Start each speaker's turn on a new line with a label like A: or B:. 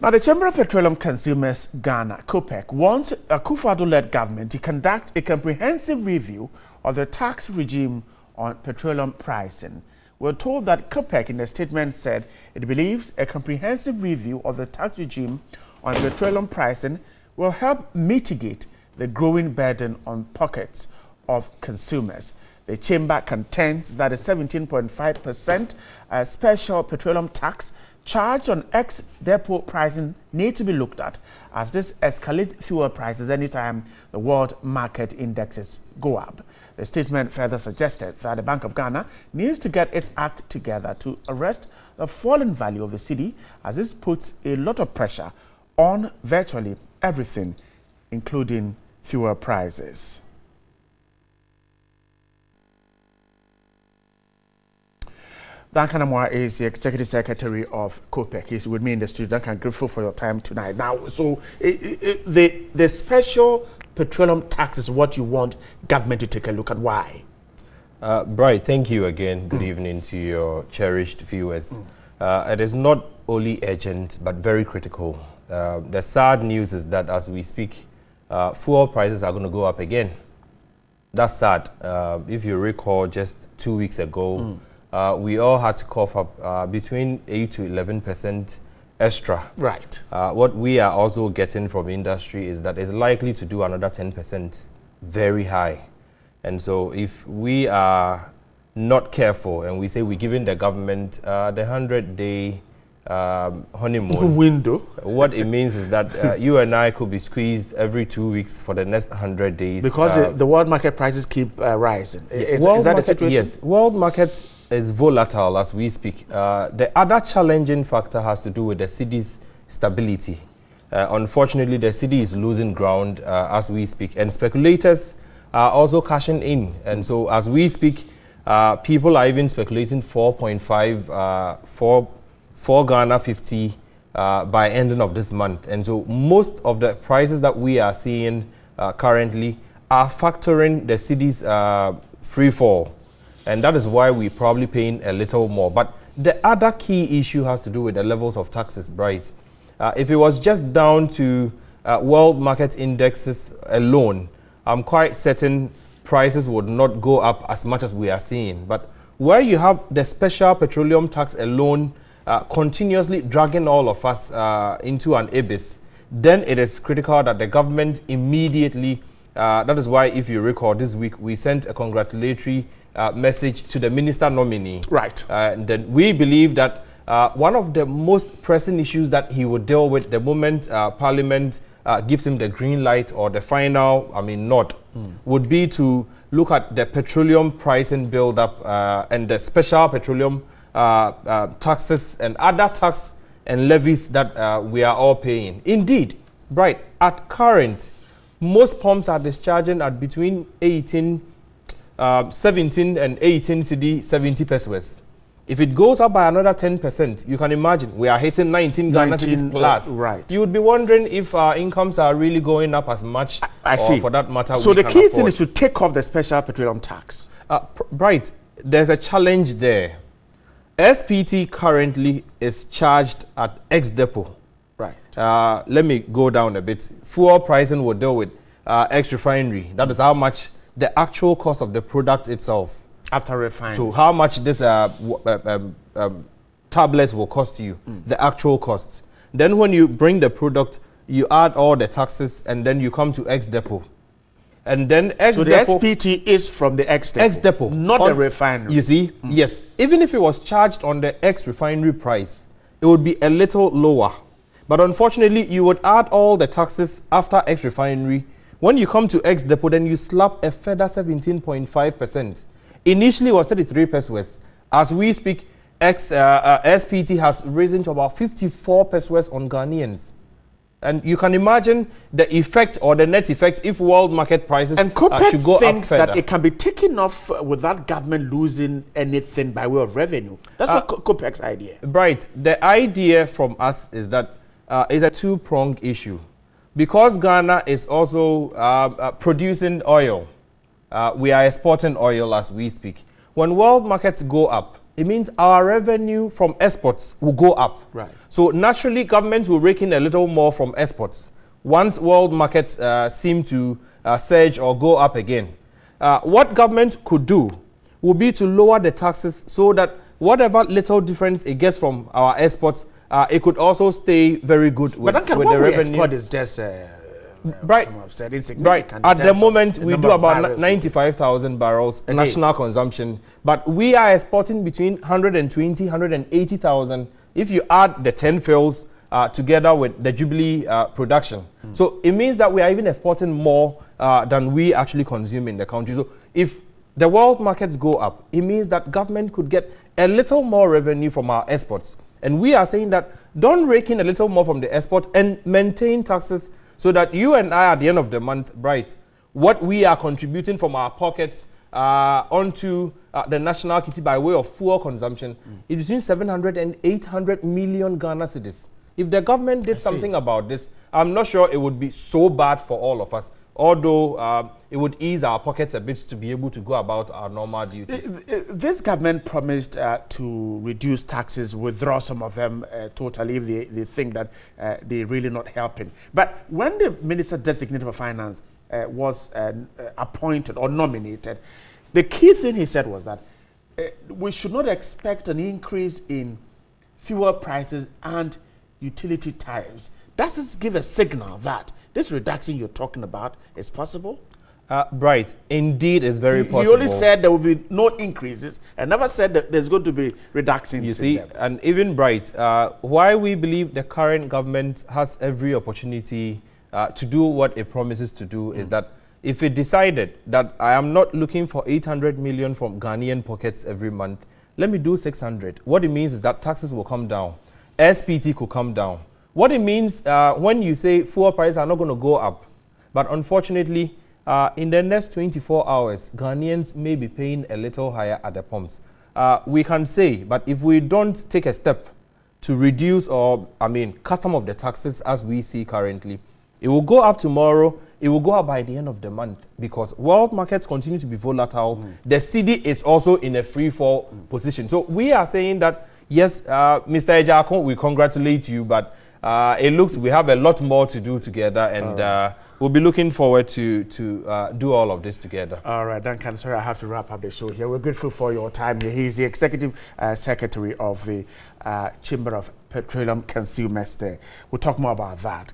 A: Now, the Chamber of Petroleum Consumers Ghana, COPEC, wants a Akufo-Addo-led government to conduct a comprehensive review of the tax regime on petroleum pricing. We're told that COPEC, in a statement, said it believes a comprehensive review of the tax regime on petroleum pricing will help mitigate the growing burden on pockets of consumers. The chamber contends that a 17.5% special petroleum tax charged on ex-depot pricing need to be looked at, as this escalates fuel prices anytime the world market indexes go up. The statement further suggested that the Bank of Ghana needs to get its act together to arrest the falling value of the cedi, as this puts a lot of pressure on virtually everything, including fuel prices. Duncan Amwa is the Executive Secretary of COPEC. He's with me in the studio. Duncan, grateful for your time tonight. Now, so the special petroleum tax is what you want government to take a look at. Why?
B: Bright, thank you again. Good evening to your cherished viewers. It is not only urgent, but very critical. The sad news is that as we speak, fuel prices are going to go up again. That's sad. If you recall, just 2 weeks ago, we all had to cough up between 8 to 11% extra.
A: Right.
B: What we are also getting from industry is that it's likely to do another 10%, very high. And so if we are not careful and we say we're giving the government the 100-day honeymoon
A: window,
B: what it means is that you and I could be squeezed every 2 weeks for the next 100 days.
A: Because the world market prices keep rising. Is that the situation?
B: Yes. World market is volatile as we speak. The other challenging factor has to do with the cedi's stability. Unfortunately, the cedi is losing ground as we speak, and speculators are also cashing in. And so as we speak, people are even speculating 4.5 for Ghana 50 by ending of this month. And so most of the prices that we are seeing currently are factoring the cedi's free fall. And that is why we're probably paying a little more. But the other key issue has to do with the levels of taxes, right? If it was just down to world market indexes alone, I'm quite certain prices would not go up as much as we are seeing. But where you have the special petroleum tax alone continuously dragging all of us into an abyss, then it is critical that the government immediately, that is why, if you recall, this week we sent a congratulatory message to the minister nominee.
A: Right.
B: And then we believe that one of the most pressing issues that he would deal with the moment Parliament gives him the green light or the final, nod, would be to look at the petroleum pricing build-up and the special petroleum taxes and other tax and levies that we are all paying. Indeed, Bright, at current, most pumps are discharging at between 17 and 18 cedi 70 pesos. If it goes up by another 10%, you can imagine we are hitting 19 Ghana cedis plus.
A: Right.
B: You would be wondering if our incomes are really going up as much.
A: I see.
B: For that matter,
A: so the key thing is to take off the special petroleum tax.
B: Bright, there's a challenge there. SPT currently is charged at ex-depot.
A: Right.
B: Let me go down a bit. Fuel pricing will deal with ex-refinery. That is how much the actual cost of the product itself.
A: After refining.
B: So how much this tablet will cost you, the actual cost. Then when you bring the product, you add all the taxes, and then you come to ex-depot. And then ex-depot...
A: So the SPT is from the ex-depot.
B: Ex-depot.
A: Not the refinery.
B: You see? Yes. Even if it was charged on the ex-refinery price, it would be a little lower. But unfortunately, you would add all the taxes after ex-refinery. When you come to ex-depot, then you slap a further 17.5%. Initially, it was 33 pesos. As we speak, SPT has risen to about 54 pesos on Ghanaians. And you can imagine the effect or the net effect if world market prices
A: and COPEC
B: should go
A: thinks
B: up further.
A: that it can be taken off without government losing anything by way of revenue. That's what COPEC's idea.
B: Right. The idea from us is that it's a two-pronged issue. Because Ghana is also producing oil, we are exporting oil as we speak. When world markets go up, it means our revenue from exports will go up.
A: Right.
B: So naturally, government will rake in a little more from exports once world markets seem to surge or go up again. What government could do would be to lower the taxes so that whatever little difference it gets from our exports, it could also stay very good with,
A: but
B: with the revenue.
A: Export is just
B: Right.
A: some have said insignificant.
B: Right. At the moment, we do about
A: barrels
B: 95,000 barrels national consumption, but we are exporting between 120, 180,000 if you add the 10 fields together with the Jubilee production. So it means that we are even exporting more than we actually consume in the country. So if the world markets go up, it means that government could get a little more revenue from our exports. And we are saying that don't rake in a little more from the export and maintain taxes so that you and I, at the end of the month, Bright, what we are contributing from our pockets onto the national kitty by way of fuel consumption is between 700 and 800 million Ghana cedis. If the government did something about this, I'm not sure it would be so bad for all of us, although it would ease our pockets a bit to be able to go about our normal duties.
A: This government promised to reduce taxes, withdraw some of them totally if they think that they're really not helping. But when the Minister Designated for Finance was appointed or nominated, the key thing he said was that we should not expect an increase in fuel prices and utility tariffs. Does this give a signal that this reduction you're talking about is possible?
B: Bright, indeed is very possible.
A: He only said there will be no increases and never said that there's going to be reductions.
B: You see, and even Bright, why we believe the current government has every opportunity to do what it promises to do is that if it decided that I am not looking for 800 million from Ghanaian pockets every month, let me do 600. What it means is that taxes will come down. SPT could come down. What it means when you say fuel prices are not going to go up, but unfortunately, in the next 24 hours, Ghanaians may be paying a little higher at the pumps. We can say, but if we don't take a step to reduce or, cut some of the taxes as we see currently, it will go up tomorrow, it will go up by the end of the month because world markets continue to be volatile. The cedi is also in a free fall position. So we are saying that, yes, Mr. Ejakon, we congratulate you, but it looks we have a lot more to do together, and we'll be looking forward to do all of this together. All
A: right, Duncan, sorry, I have to wrap up the show here. We're grateful for your time here. He's the Executive Secretary of the Chamber of Petroleum Consumers there. We'll talk more about that